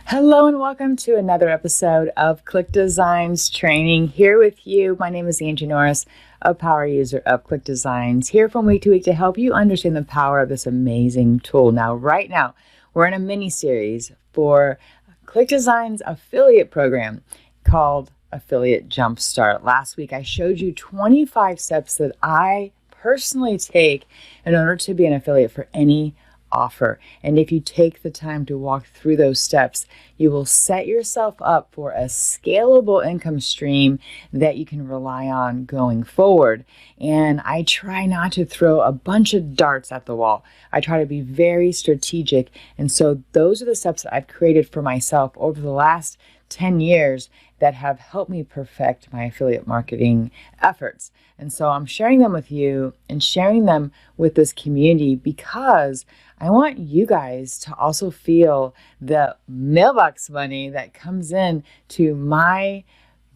Hello and welcome to another episode of ClickDesigns Training. Here with you, my name is Angie Norris, a power user of ClickDesigns, here from week to week to help you understand the power of this amazing tool. Right now, we're in a mini-series for ClickDesigns affiliate program called Affiliate Jumpstart. Last week, I showed you 25 steps that I personally take in order to be an affiliate for any offer. And if you take the time to walk through those steps, you will set yourself up for a scalable income stream that you can rely on going forward. And I try not to throw a bunch of darts at the wall. I try to be very strategic. And so those are the steps that I've created for myself over the last 10 years that have helped me perfect my affiliate marketing efforts. And so I'm sharing them with you and sharing them with this community because I want you guys to also feel the mailbox money that comes in to my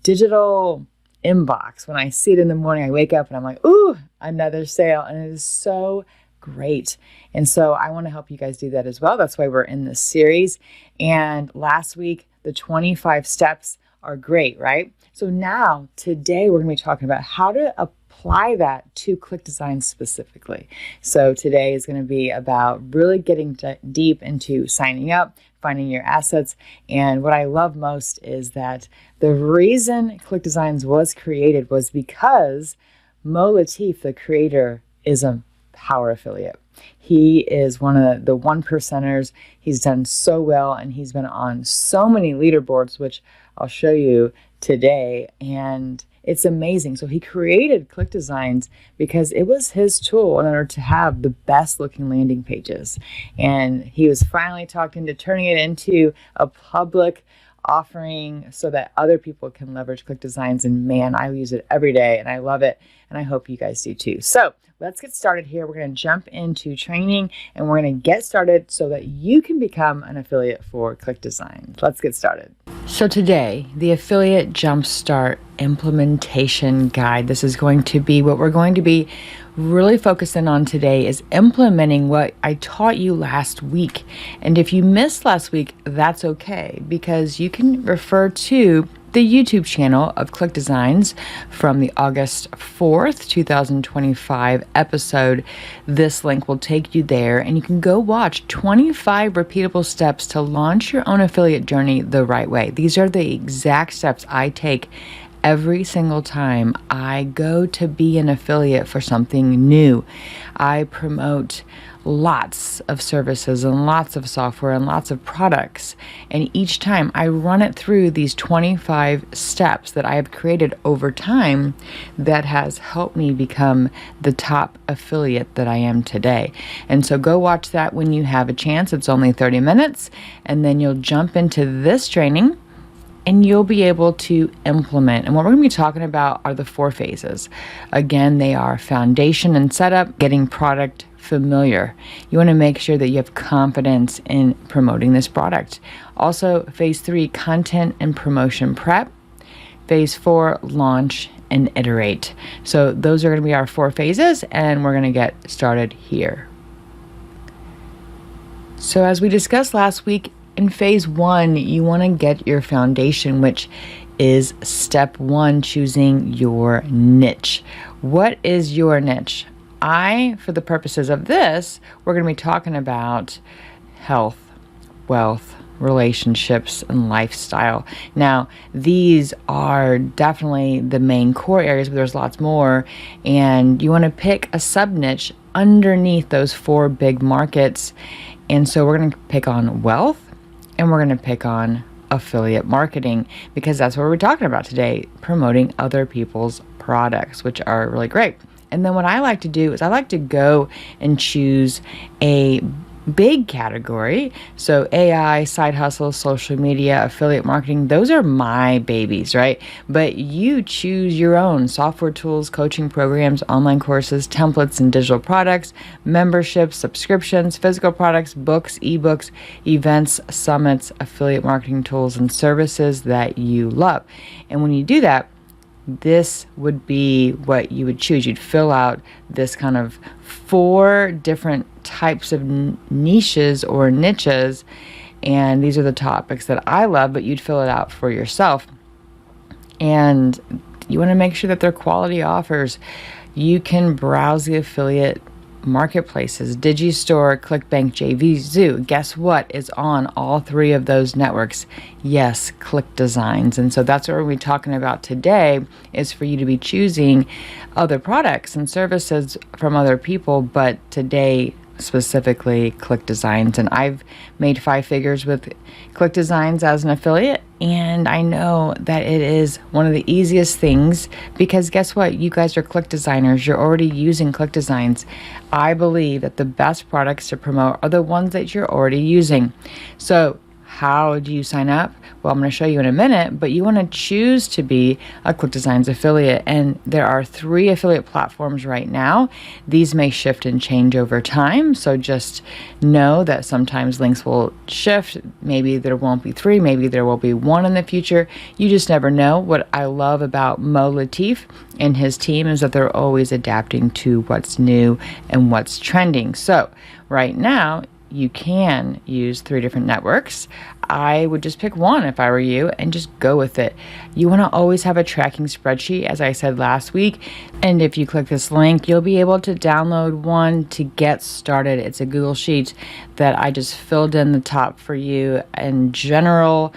digital inbox. When I see it in the morning, I wake up and I'm like, ooh, another sale. And it is so great. And so I want to help you guys do that as well. That's why we're in this series. And last week, the 25 steps are great, right? So now, today, we're going to be talking about how to apply that to ClickDesigns specifically. So today is going to be about really getting deep into signing up, finding your assets. And what I love most is that the reason ClickDesigns was created was because Mo Latif, the creator, is a power affiliate. He is one of the one percenters. He's done so well, and he's been on so many leaderboards, which I'll show you today. And it's amazing. So he created ClickDesigns because it was his tool in order to have the best looking landing pages. And he was finally talked into turning it into a public offering so that other people can leverage ClickDesigns. And man, I use it every day and I love it. And I hope you guys do too. So let's get started here. We're going to jump into training and we're going to get started so that you can become an affiliate for ClickDesigns. Let's get started. So today, the Affiliate Jumpstart implementation guide. This is going to be what we're going to be really focusing on today is implementing what I taught you last week. And if you missed last week, that's okay, because you can refer to the YouTube channel of ClickDesigns from the August 4th, 2025 episode. This link will take you there and you can go watch 25 repeatable steps to launch your own affiliate journey the right way. These are the exact steps I take every single time I go to be an affiliate for something new. I promote lots of services and lots of software and lots of products. And each time I run it through these 25 steps that I have created over time that has helped me become the top affiliate that I am today. And so go watch that when you have a chance. It's only 30 minutes. And then you'll jump into this training and you'll be able to implement. And what we're going to be talking about are the 4 phases. Again, they are foundation and setup, getting product familiar. You want to make sure that you have confidence in promoting this product. Also, phase 3, content and promotion prep. Phase 4, launch and iterate. So those are going to be our 4 phases, and we're going to get started here. So as we discussed last week, in phase 1, you want to get your foundation, which is step 1, choosing your niche. What is your niche? For the purposes of this, we're going to be talking about health, wealth, relationships, and lifestyle. Now, these are definitely the main core areas, but there's lots more. And you want to pick a sub-niche underneath those 4 big markets. And so we're going to pick on wealth, and we're going to pick on affiliate marketing, because that's what we're talking about today, promoting other people's products, which are really great. And then what I like to do is I like to go and choose a big category. So AI, side hustle, social media, affiliate marketing, those are my babies, right? But you choose your own software tools, coaching programs, online courses, templates and digital products, memberships, subscriptions, physical products, books, ebooks, events, summits, affiliate marketing tools, and services that you love. And when you do that, this would be what you would choose. You'd fill out this kind of 4 different types of niches or niches And these are the topics that I love, but you'd fill it out for yourself. And you want to make sure that they're quality offers. You can browse the affiliate marketplaces, Digistore, ClickBank, JVZoo. Guess what is on all three of those networks? Yes, ClickDesigns. And so that's what we're talking about today, is for you to be choosing other products and services from other people, but today specifically ClickDesigns. And I've made 5 figures with ClickDesigns as an affiliate, and I know that it is one of the easiest things, because guess what? You guys are Click Designers. You're already using ClickDesigns. I believe that the best products to promote are the ones that you're already using. So how do you sign up? Well, I'm going to show you in a minute, but you want to choose to be a ClickDesigns affiliate. And there are 3 affiliate platforms right now. These may shift and change over time. So just know that sometimes links will shift. Maybe there won't be 3, maybe there will be 1 in the future. You just never know. What I love about Mo Latif and his team is that they're always adapting to what's new and what's trending. So right now, you can use 3 different networks. I would just pick one if I were you and just go with it. You want to always have a tracking spreadsheet, as I said last week. And if you click this link, you'll be able to download one to get started. It's a Google Sheet that I just filled in the top for you in general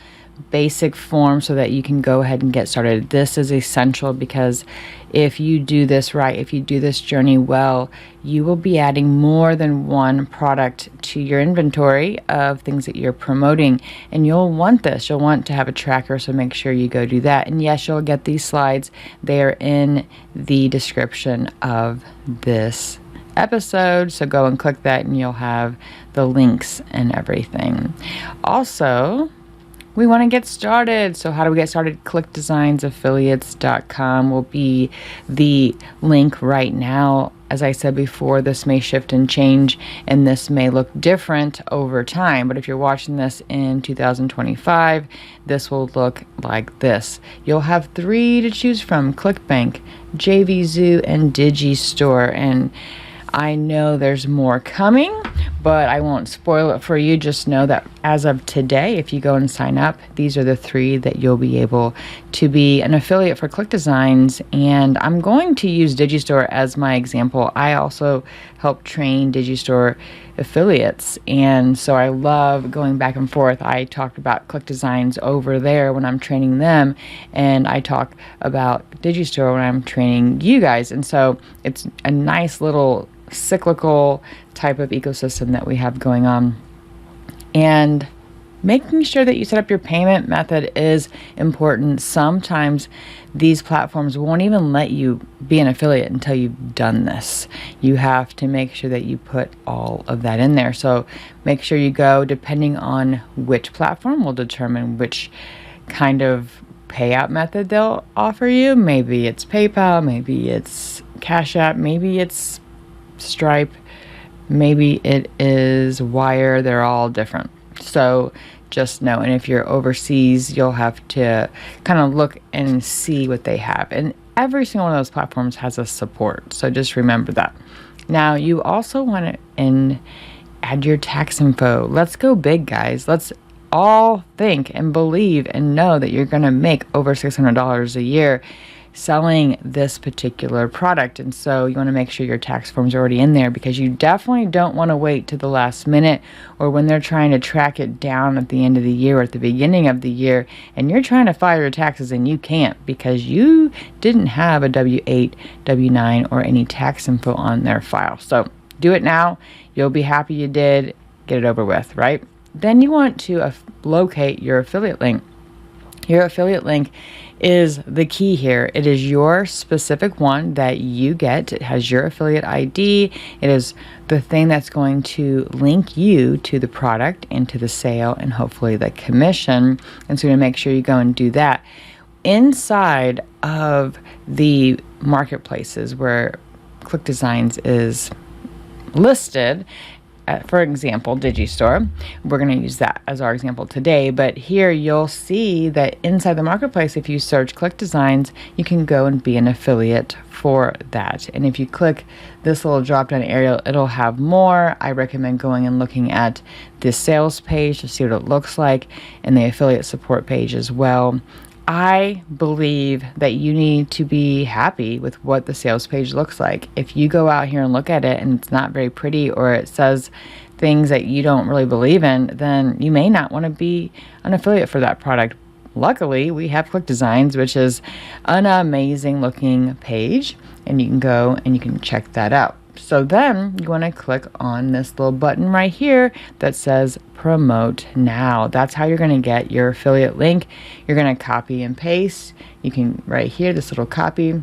basic form so that you can go ahead and get started. This is essential, because if you do this right, if you do this journey well, you will be adding more than one product to your inventory of things that you're promoting. And you'll want this. You'll want to have a tracker, so make sure you go do that. And yes, you'll get these slides. They are in the description of this episode, so go and click that and you'll have the links and everything. Also, we want to get started. So how do we get started? ClickDesignsAffiliates.com will be the link right now. As I said before, this may shift and change, and this may look different over time. But if you're watching this in 2025, this will look like this. You'll have 3 to choose from: ClickBank, JVZoo, and Digistore. And I know there's more coming, but I won't spoil it for you. Just know that as of today, if you go and sign up, these are the 3 that you'll be able to be an affiliate for ClickDesigns. And I'm going to use Digistore as my example. I also help train Digistore affiliates, and so I love going back and forth. I talked about ClickDesigns over there when I'm training them, and I talk about Digistore when I'm training you guys. And so it's a nice little cyclical type of ecosystem that we have going on. And making sure that you set up your payment method is important. Sometimes these platforms won't even let you be an affiliate until you've done this. You have to make sure that you put all of that in there. So make sure you go, depending on which platform will determine which kind of payout method they'll offer you. Maybe it's PayPal, maybe it's Cash App, maybe it's Stripe, maybe it is Wire. They're all different. So just know, and if you're overseas, you'll have to kind of look and see what they have. And every single one of those platforms has a support. So just remember that. Now, you also want to add your tax info. Let's go big, guys. Let's all think and believe and know that you're going to make over $600 a year selling this particular product. And so you want to make sure your tax forms are already in there, because you definitely don't want to wait to the last minute, or when they're trying to track it down at the end of the year or at the beginning of the year, and you're trying to file your taxes and you can't because you didn't have a W-8, W-9, or any tax info on their file. So do it now. You'll be happy you did. Get it over with, right? Then you want to locate your affiliate link. Your affiliate link is the key here. It is your specific one that you get. It has your affiliate ID. It is the thing that's going to link you to the product and to the sale and hopefully the commission. And so you're going to make sure you go and do that. Inside of the marketplaces where ClickDesigns is listed, for example, Digistore. We're going to use that as our example today, but here you'll see that inside the marketplace, if you search ClickDesigns, you can go and be an affiliate for that. And if you click this little drop down area, it'll have more. I recommend going and looking at the sales page to see what it looks like, and the affiliate support page as well. I believe that you need to be happy with what the sales page looks like. If you go out here and look at it and it's not very pretty, or it says things that you don't really believe in, then you may not want to be an affiliate for that product. Luckily, we have ClickDesigns, which is an amazing looking page, and you can go and you can check that out. So then you want to click on this little button right here that says promote now. That's how you're going to get your affiliate link. You're going to copy and paste. You can right here, this little copy.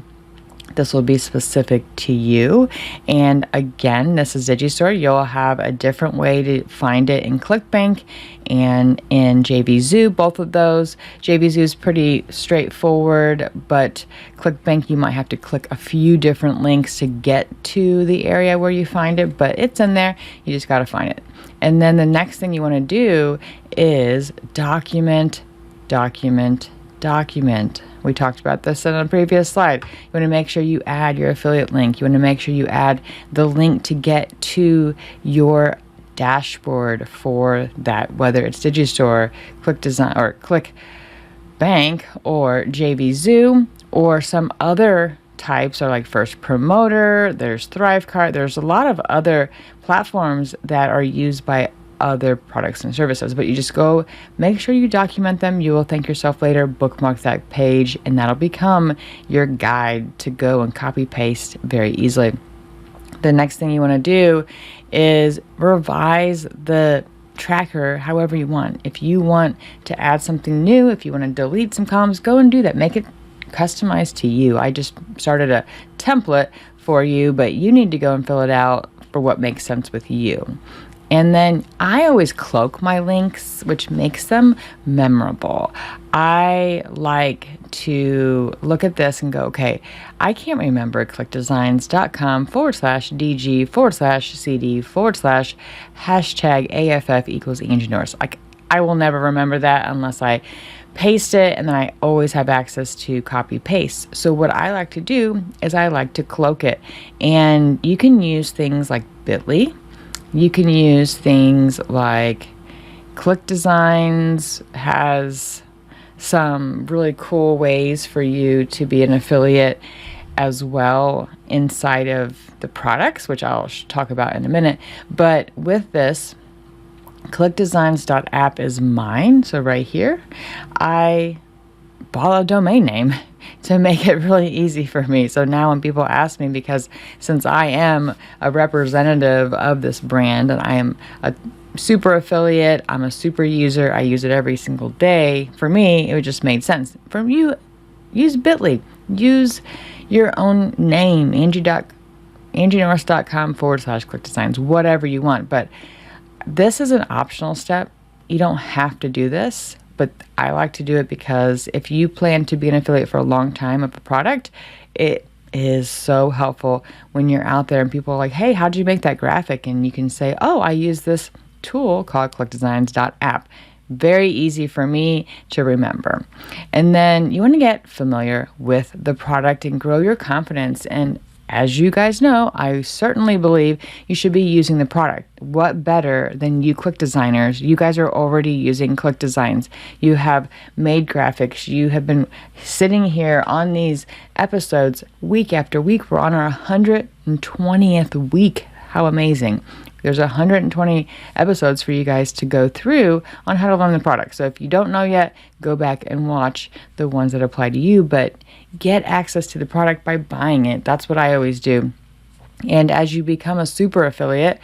This will be specific to you. And again, this is Digistore. You'll have a different way to find it in ClickBank and in JVZoo, both of those. JVZoo is pretty straightforward, but ClickBank, you might have to click a few different links to get to the area where you find it, but it's in there. You just got to find it. And then the next thing you want to do is document. We talked about this in a previous slide. You want to make sure you add your affiliate link. You want to make sure you add the link to get to your dashboard for that, whether it's Digistore, ClickDesign, or ClickBank, or JVZoo, or some other types, are like First Promoter, there's Thrivecart, there's a lot of other platforms that are used by other products and services, but you just go make sure you document them. You will thank yourself later. Bookmark that page, and that'll become your guide to go and copy paste very easily. The next thing you want to do is revise the tracker however you want. If you want to add something new, if you want to delete some columns, go and do that. Make it customized to you. I just started a template for you, but you need to go and fill it out for what makes sense with you. And then I always cloak my links, which makes them memorable. I like to look at this and go, okay, I can't remember clickdesigns.com/DG/CD/#AFF equals Angie Norris. I will never remember that unless I paste it, and then I always have access to copy paste. So what I like to do is I like to cloak it, and you can use things like Bitly. You can use things like ClickDesigns has some really cool ways for you to be an affiliate as well inside of the products, which I'll talk about in a minute. But with this, ClickDesigns.app is mine. So right here, I bought a domain name to make it really easy for me. So now when people ask me, because since I am a representative of this brand and I am a super affiliate, I'm a super user, I use it every single day, for me, it just made sense. For you, use Bitly. Use your own name, angienorris.com/ClickDesigns, whatever you want. But this is an optional step. You don't have to do this, but I like to do it because if you plan to be an affiliate for a long time of a product, it is so helpful when you're out there and people are like, hey, how'd you make that graphic? And you can say, oh, I use this tool called ClickDesigns.app. Very easy for me to remember. And then you want to get familiar with the product and grow your confidence. And as you guys know, I certainly believe you should be using the product. What better than you Click Designers? You guys are already using ClickDesigns. You have made graphics. You have been sitting here on these episodes week after week. We're on our 120th week. How amazing. There's 120 episodes for you guys to go through on how to learn the product. So if you don't know yet, go back and watch the ones that apply to you, but get access to the product by buying it. That's what I always do. And as you become a super affiliate,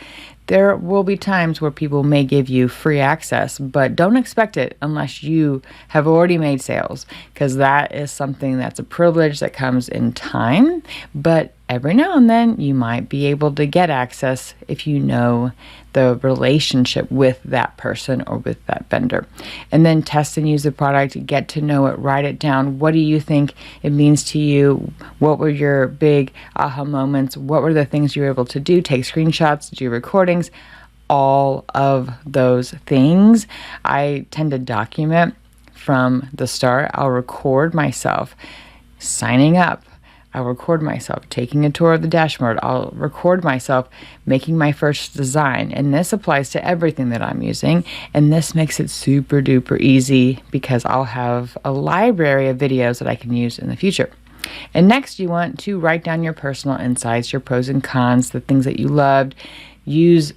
there will be times where people may give you free access, but don't expect it unless you have already made sales, because that is something that's a privilege that comes in time. But every now and then you might be able to get access if you know the relationship with that person or with that vendor. And then test and use the product, get to know it, write it down. What do you think it means to you? What were your big aha moments? What were the things you were able to do? Take screenshots, do recordings. all of those things. I tend to document from the start. I'll record myself signing up. I'll record myself taking a tour of the dashboard. I'll record myself making my first design. And this applies to everything that I'm using. And this makes it super duper easy because I'll have a library of videos that I can use in the future. And next, you want to write down your personal insights, your pros and cons, the things that you loved. Use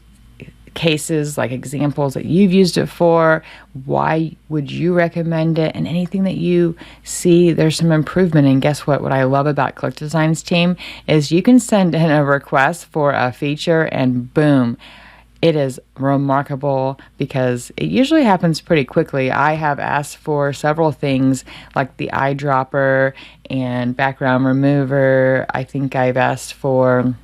cases like examples that you've used it for. Why would you recommend it? And anything that you see there's some improvement in. Guess what I love about ClickDesigns team is you can send in a request for a feature and boom, it is remarkable because it usually happens pretty quickly. I have asked for several things like the eyedropper and background remover. I think I've asked for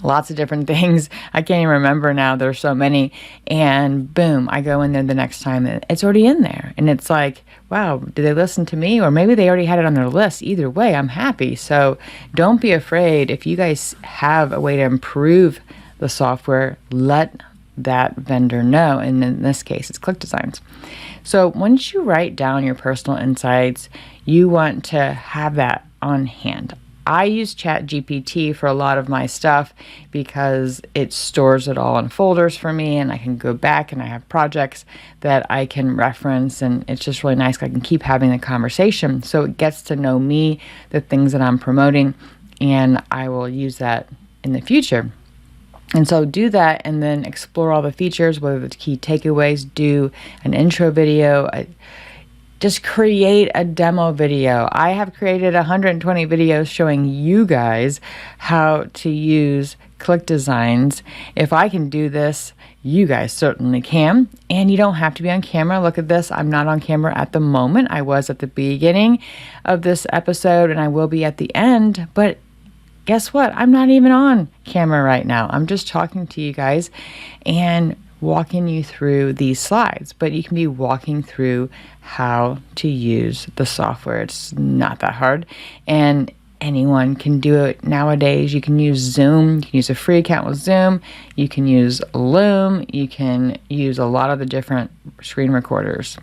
lots of different things. I can't even remember now. There's so many. And boom, I go in there the next time and it's already in there. And it's like, wow, did they listen to me? Or maybe they already had it on their list. Either way, I'm happy. So don't be afraid. If you guys have a way to improve the software, let that vendor know. And in this case, it's ClickDesigns. So once you write down your personal insights, you want to have that on hand. I use ChatGPT for a lot of my stuff because it stores it all in folders for me, and I can go back and I have projects that I can reference, and it's just really nice. I can keep having the conversation. So it gets to know me, the things that I'm promoting, and I will use that in the future. And so do that and then explore all the features, whether it's key takeaways, do an intro video, just create a demo video. I have created 120 videos showing you guys how to use ClickDesigns. If I can do this, you guys certainly can. And you don't have to be on camera. Look at this. I'm not on camera at the moment. I was at the beginning of this episode and I will be at the end. But guess what? I'm not even on camera right now. I'm just talking to you guys and walking you through these slides, but you can be walking through how to use the software. It's not that hard, and anyone can do it nowadays. You can use Zoom. You can use a free account with Zoom. You can use Loom. You can use a lot of the different screen recorders.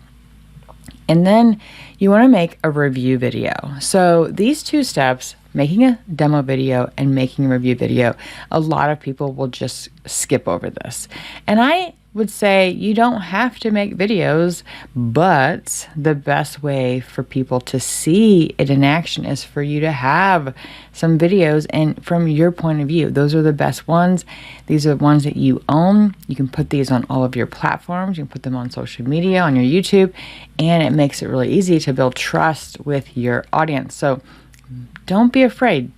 And then you want to make a review video. So these two steps, making a demo video and making a review video, a lot of people will just skip over this. And I would say you don't have to make videos, but the best way for people to see it in action is for you to have some videos and from your point of view. Those are the best ones. These are the ones that you own. You can put these on all of your platforms. You can put them on social media, on your YouTube, and it makes it really easy to build trust with your audience. So don't be afraid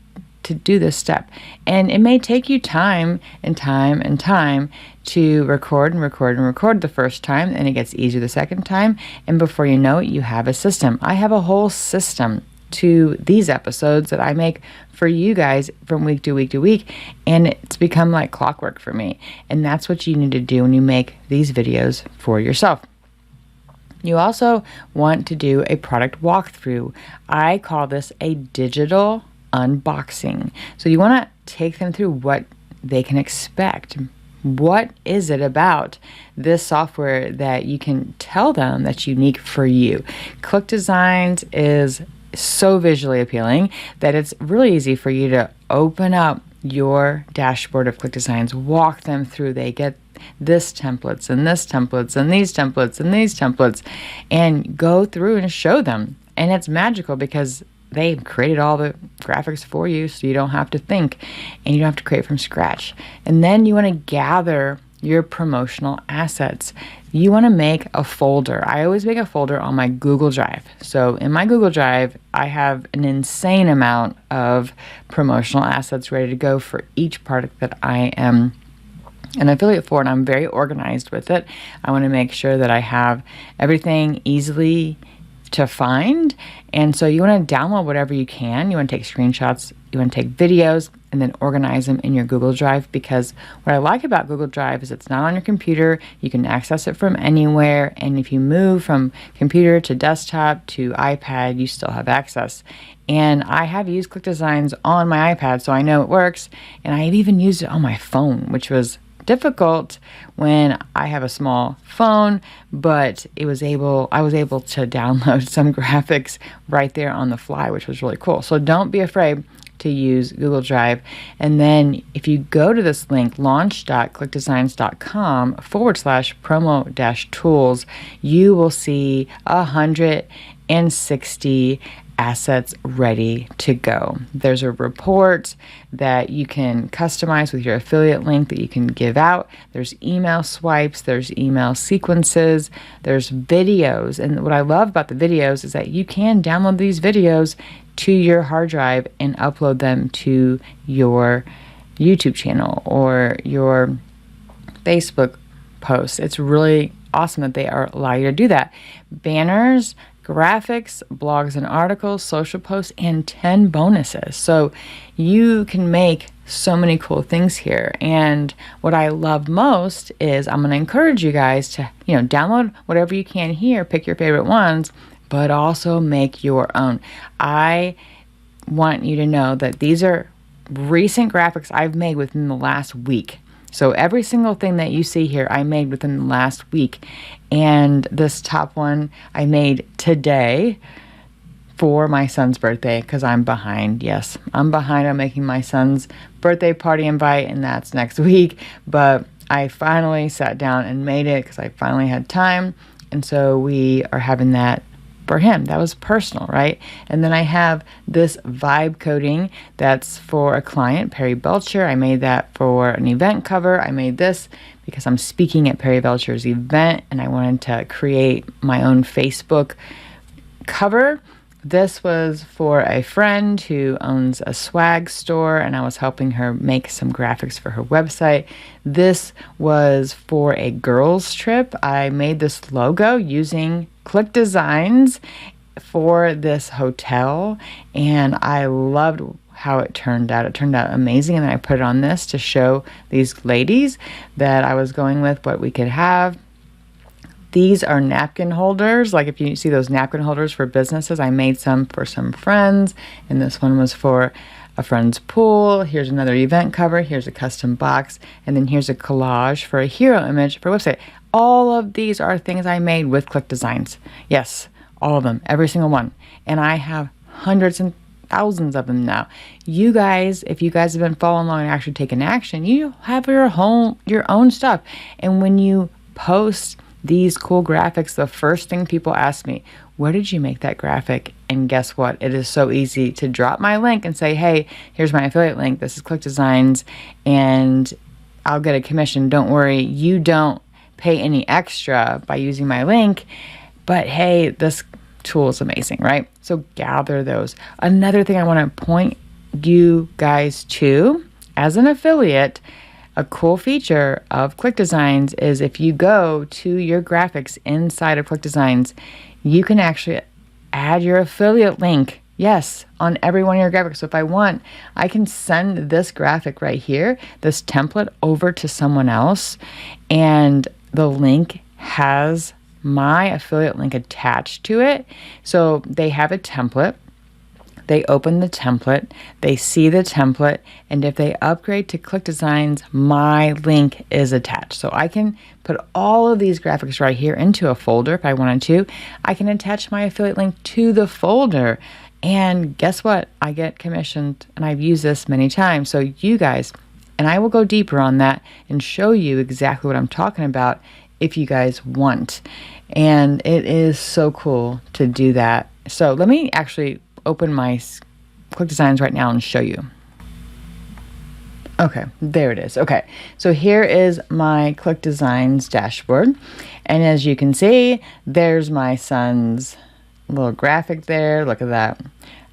to do this step. And it may take you time and time and time to record and record and record the first time, and it gets easier the second time. And before you know it, you have a system. I have a whole system to these episodes that I make for you guys from week to week to week. And it's become like clockwork for me. And that's what you need to do when you make these videos for yourself. You also want to do a product walkthrough. I call this a digital unboxing. So you want to take them through what they can expect. What is it about this software that you can tell them that's unique for you? ClickDesigns is so visually appealing that it's really easy for you to open up your dashboard of ClickDesigns, walk them through. They get this templates and this templates and these templates and these templates, and go through and show them. And it's magical because they've created all the graphics for you, so you don't have to think and you don't have to create from scratch. And then you want to gather your promotional assets. You want to make a folder. I always make a folder on my Google Drive. So in my Google Drive, I have an insane amount of promotional assets ready to go for each product that I am an affiliate for, and I'm very organized with it. I want to make sure that I have everything easily to find. And so you want to download whatever you can. You want to take screenshots, you want to take videos, and then organize them in your Google Drive, because what I like about Google Drive is it's not on your computer. You can access it from anywhere, and if you move from computer to desktop to iPad, you still have access. And I have used ClickDesigns on my iPad, so I know it works, and I've even used it on my phone, which was difficult when I have a small phone, but I was able to download some graphics right there on the fly, which was really cool. So don't be afraid to use Google Drive. And then if you go to this link, launch.clickdesigns.com/promo-tools, you will see 160 assets ready to go. There's a report that you can customize with your affiliate link that you can give out. There's email swipes, there's email sequences, there's videos. And what I love about the videos is that you can download these videos to your hard drive and upload them to your YouTube channel or your Facebook posts. It's really awesome that they allow you to do that. Banners, graphics, blogs and articles, social posts, and 10 bonuses. So you can make so many cool things here. And what I love most is I'm going to encourage you guys to, download whatever you can here, pick your favorite ones, but also make your own. I want you to know that these are recent graphics I've made within the last week. So every single thing that you see here, I made within the last week. And this top one I made today for my son's birthday because I'm behind. Yes, I'm behind on making my son's birthday party invite, and that's next week. But I finally sat down and made it because I finally had time. And so we are having that for him. That was personal, right? And then I have this vibe coding that's for a client, Perry Belcher. I made that for an event cover. I made this because I'm speaking at Perry Belcher's event and I wanted to create my own Facebook cover. This was for a friend who owns a swag store, and I was helping her make some graphics for her website. This was for a girls' trip. I made this logo using ClickDesigns for this hotel, and I loved how it turned out. It turned out amazing, and then I put it on this to show these ladies that I was going with what we could have. These are napkin holders. Like if you see those napkin holders for businesses, I made some for some friends, and this one was for a friend's pool. Here's another event cover. Here's a custom box, and then here's a collage for a hero image for a website. All of these are things I made with ClickDesigns. Yes, all of them, every single one. And I have hundreds and thousands of them now. You guys, if you guys have been following along and actually taking action, you have your own stuff. And when you post these cool graphics, the first thing people ask me, where did you make that graphic? And guess what? It is so easy to drop my link and say, hey, here's my affiliate link. This is ClickDesigns, and I'll get a commission. Don't worry, you don't pay any extra by using my link, but hey, this tool is amazing, right? So gather those. Another thing I want to point you guys to as an affiliate, a cool feature of ClickDesigns is if you go to your graphics inside of ClickDesigns, you can actually add your affiliate link. Yes, on every one of your graphics. So if I want, I can send this graphic right here, this template, over to someone else, and the link has my affiliate link attached to it. So they have a template. They open the template, they see the template, and if they upgrade to ClickDesigns, my link is attached. So I can put all of these graphics right here into a folder if I wanted to. I can attach my affiliate link to the folder, and guess what? I get commissioned, and I've used this many times. So you guys, and I will go deeper on that and show you exactly what I'm talking about if you guys want. And it is so cool to do that. So let me actually open my ClickDesigns right now and show you. Okay, there it is. Okay, so here is my ClickDesigns dashboard. And as you can see, there's my son's little graphic there. Look at that.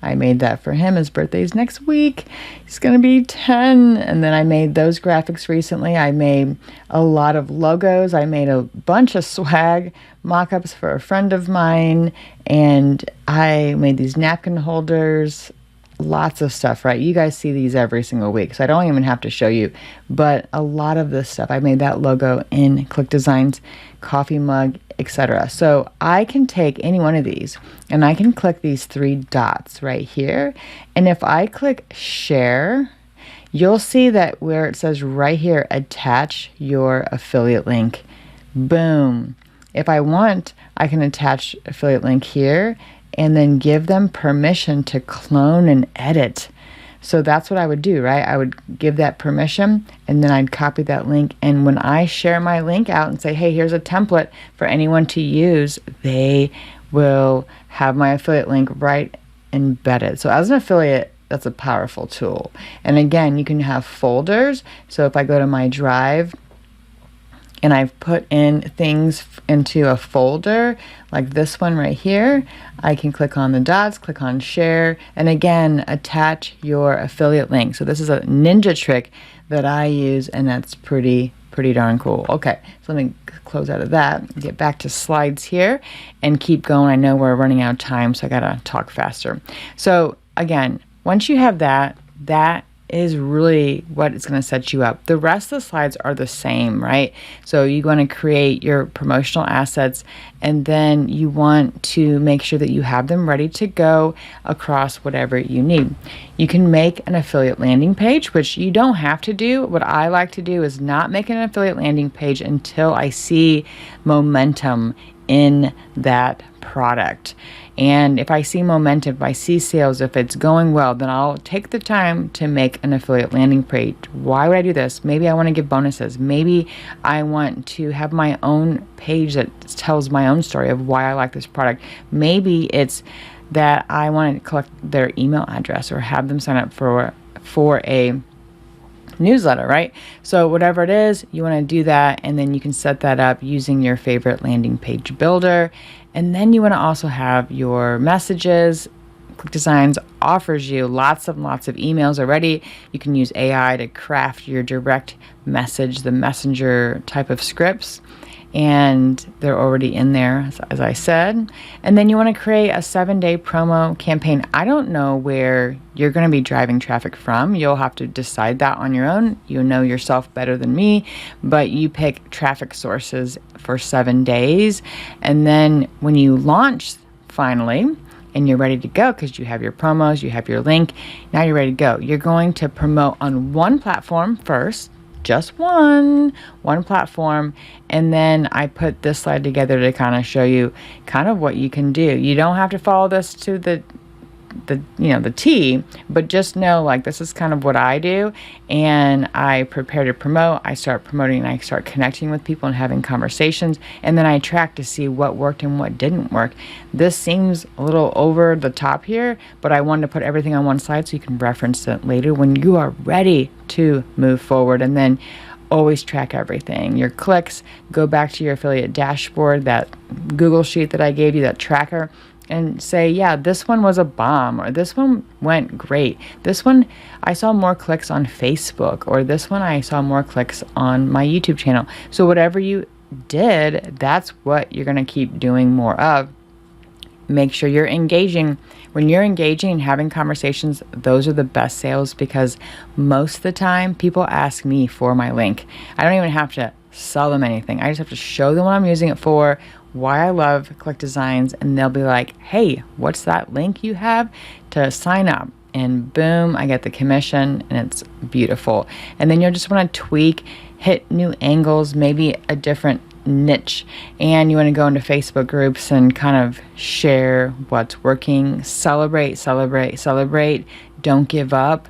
I made that for him. His birthday's next week. He's going to be 10. And then I made those graphics recently. I made a lot of logos. I made a bunch of swag mock-ups for a friend of mine. And I made these napkin holders. Lots of stuff, right? You guys see these every single week, so I don't even have to show you. But a lot of this stuff, I made that logo in ClickDesigns, coffee mug, etc. So I can take any one of these and I can click these three dots right here. And if I click share, you'll see that where it says right here, attach your affiliate link. Boom. If I want, I can attach affiliate link here and then give them permission to clone and edit. So that's what I would do, right? I would give that permission and then I'd copy that link. And when I share my link out and say, hey, here's a template for anyone to use, they will have my affiliate link right embedded. So as an affiliate, that's a powerful tool. And again, you can have folders. So if I go to my Drive and I've put in things into a folder like this one right here, I can click on the dots, click on share, and again, attach your affiliate link. So this is a ninja trick that I use, and that's pretty darn cool. Okay, so let me close out of that, get back to slides here, and keep going. I know we're running out of time, so I gotta talk faster. So again, once you have that, that is really what is going to set you up. The rest of the slides are the same, right? So you want to create your promotional assets, and then you want to make sure that you have them ready to go across whatever you need. You can make an affiliate landing page, which you don't have to do. What I like to do is not make an affiliate landing page until I see momentum in that product. And if I see momentum, if I see sales, if it's going well, then I'll take the time to make an affiliate landing page. Why would I do this? Maybe I want to give bonuses. Maybe I want to have my own page that tells my own story of why I like this product. Maybe it's that I want to collect their email address or have them sign up for a newsletter, right? So whatever it is, you want to do that, and then you can set that up using your favorite landing page builder. And then you want to also have your messages. ClickDesigns offers you lots of emails already. You can use AI to craft your direct message, the messenger type of scripts, and they're already in there, as I said. And then you want to create a 7-day promo campaign. I don't know where you're going to be driving traffic from. You'll have to decide that on your own. You know yourself better than me, but you pick traffic sources for 7 days. And then when you launch finally, and you're ready to go because you have your promos, you have your link, now you're ready to go. You're going to promote on one platform first, just one platform, and then I put this slide together to kind of show you kind of what you can do. You don't have to follow this to the T, but just know, like, this is kind of what I do, and I prepare to promote. I start promoting and I start connecting with people and having conversations, and then I track to see what worked and what didn't work. This seems a little over the top here, but I wanted to put everything on one slide so you can reference it later when you are ready to move forward. And then always track everything, your clicks. Go back to your affiliate dashboard, that Google sheet that I gave you, that tracker, and say, yeah, this one was a bomb, or this one went great. This one, I saw more clicks on Facebook, or this one, I saw more clicks on my YouTube channel. So whatever you did, that's what you're going to keep doing more of. Make sure you're engaging. When you're engaging and having conversations, those are the best sales, because most of the time people ask me for my link. I don't even have to sell them anything. I just have to show them what I'm using it for, why I love ClickDesigns, and they'll be like, hey, what's that link you have to sign up? And boom, I get the commission, and it's beautiful. And then you'll just want to tweak, hit new angles, maybe a different niche, and you want to go into Facebook groups and kind of share what's working. Celebrate. Don't give up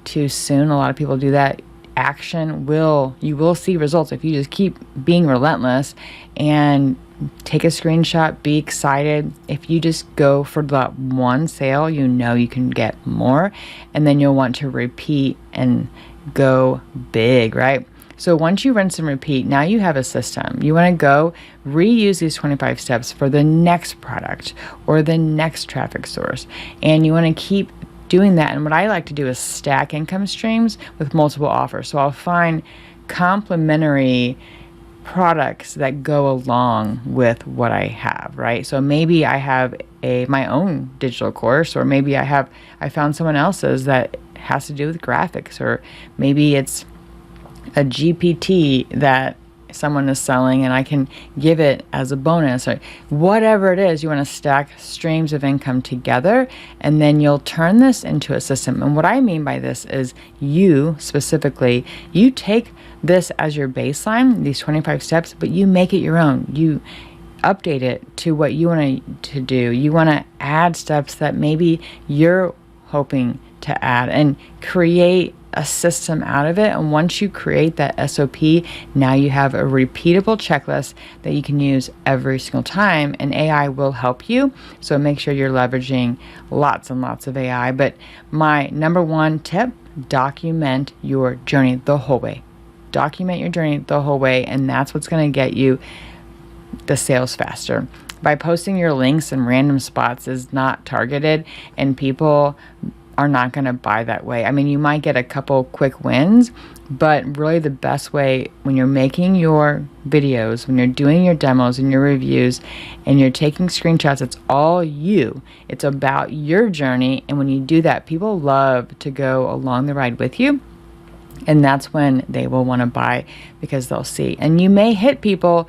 too soon. A lot of people do that. You will see results if you just keep being relentless and take a screenshot, be excited. If you just go for that one sale, you know you can get more, and then you'll want to repeat and go big, right? So once you rinse and repeat, now you have a system. You want to go reuse these 25 steps for the next product or the next traffic source, and you want to keep doing that. And what I like to do is stack income streams with multiple offers. So I'll find complementary products that go along with what I have, right? So maybe I have my own digital course, or maybe I found someone else's that has to do with graphics, or maybe it's a GPT that someone is selling and I can give it as a bonus, or whatever it is. You want to stack streams of income together, and then you'll turn this into a system. And what I mean by this is you specifically, you take this as your baseline, these 25 steps, but you make it your own. You update it to what you want to do. You want to add steps that maybe you're hoping to add, and create a system out of it. And once you create that SOP, now you have a repeatable checklist that you can use every single time, and AI will help you. So make sure you're leveraging lots and lots of AI. But my number one tip, document your journey the whole way. Document your journey the whole way, and that's what's going to get you the sales faster. By posting your links in random spots is not targeted, and people are not going to buy that way. I mean, you might get a couple quick wins, but really the best way, when you're making your videos, when you're doing your demos and your reviews, and you're taking screenshots, it's all you. It's about your journey. And when you do that, people love to go along the ride with you. And that's when they will want to buy, because they'll see. And you may hit people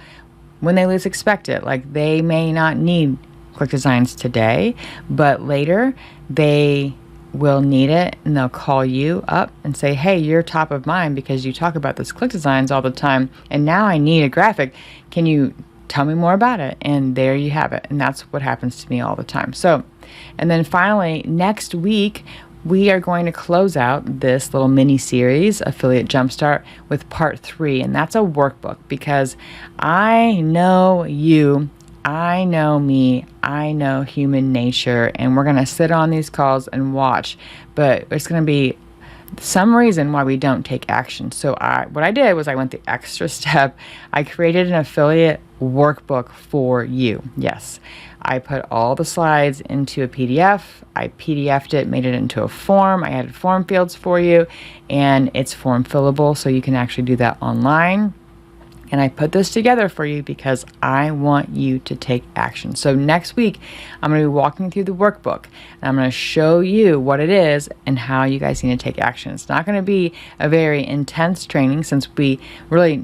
when they least expect it. Like, they may not need ClickDesigns today, but later they will need it, and they'll call you up and say, hey, you're top of mind because you talk about this ClickDesigns all the time, and now I need a graphic. Can you tell me more about it? And there you have it. And that's what happens to me all the time. So, and then finally, next week, we are going to close out this little mini series, Affiliate Jumpstart, with part 3. And that's a workbook, because I know you, I know me, I know human nature, and we're going to sit on these calls and watch, but it's going to be some reason why we don't take action. So what I did was I went the extra step. I created an affiliate workbook for you. Yes, I put all the slides into a PDF. I PDF'd it, made it into a form. I added form fields for you, and it's form fillable, so you can actually do that online. And I put this together for you because I want you to take action. So next week, I'm going to be walking through the workbook, and I'm going to show you what it is and how you guys need to take action. It's not going to be a very intense training, since we really,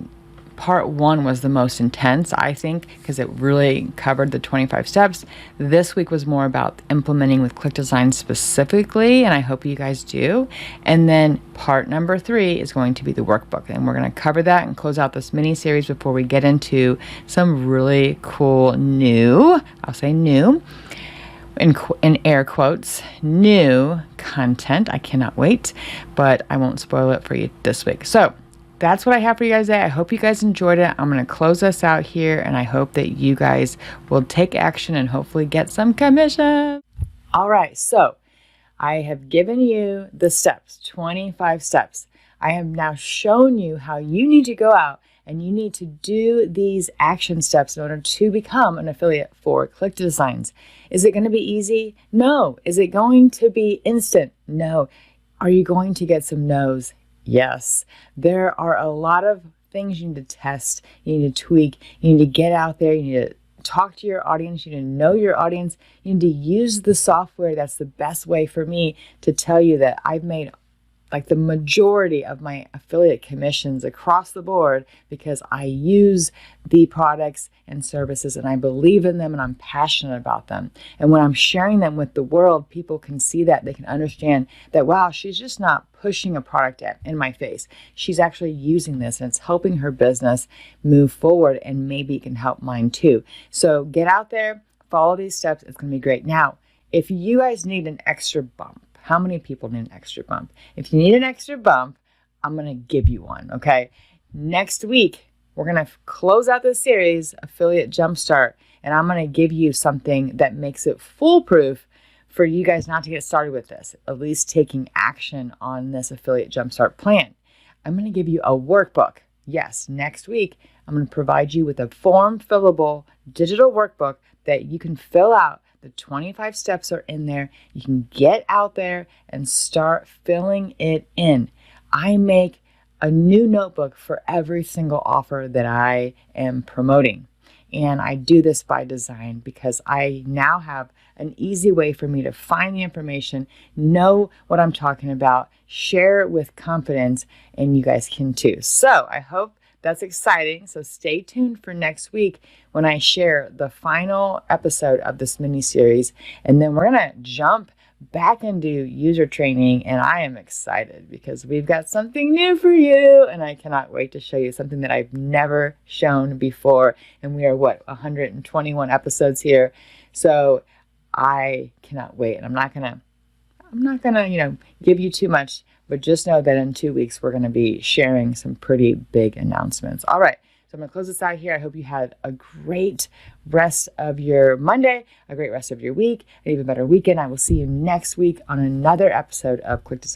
part 1 was the most intense, I think, because it really covered the 25 steps. This week was more about implementing with ClickDesigns specifically, and I hope you guys do. And then part number 3 is going to be the workbook, and we're going to cover that and close out this mini series before we get into some really cool new, I'll say new, in air quotes, new content. I cannot wait, but I won't spoil it for you this week. So that's what I have for you guys today. I hope you guys enjoyed it. I'm going to close us out here, and I hope that you guys will take action and hopefully get some commission. All right, so I have given you the steps, 25 steps. I have now shown you how you need to go out and you need to do these action steps in order to become an affiliate for ClickDesigns. Is it going to be easy? No. Is it going to be instant? No. Are you going to get some no's? Yes. There are a lot of things you need to test, you need to tweak, you need to get out there, you need to talk to your audience, you need to know your audience, you need to use the software. That's the best way for me to tell you that I've made like the majority of my affiliate commissions across the board, because I use the products and services and I believe in them and I'm passionate about them. And when I'm sharing them with the world, people can see that, they can understand that, wow, she's just not pushing a product in my face. She's actually using this and it's helping her business move forward, and maybe it can help mine too. So get out there, follow these steps. It's going to be great. Now, if you guys need an extra bump, how many people need an extra bump? If you need an extra bump, I'm going to give you one, okay? Next week, we're going to close out this series, Affiliate Jumpstart, and I'm going to give you something that makes it foolproof for you guys not to get started with this, at least taking action on this Affiliate Jumpstart plan. I'm going to give you a workbook. Yes, next week, I'm going to provide you with a form fillable digital workbook that you can fill out. The 25 steps are in there. You can get out there and start filling it in. I make a new notebook for every single offer that I am promoting. And I do this by design because I now have an easy way for me to find the information, know what I'm talking about, share it with confidence, and you guys can too. So I hope that's exciting. So stay tuned for next week when I share the final episode of this mini series. And then we're going to jump back into user training, and I am excited because we've got something new for you, and I cannot wait to show you something that I've never shown before. And we are 121 episodes here, so I cannot wait. And I'm not gonna give you too much, but just know that in 2 weeks we're gonna be sharing some pretty big announcements. All right. So I'm going to close this out here. I hope you had a great rest of your Monday, a great rest of your week, an even better weekend. I will see you next week on another episode of Click Design.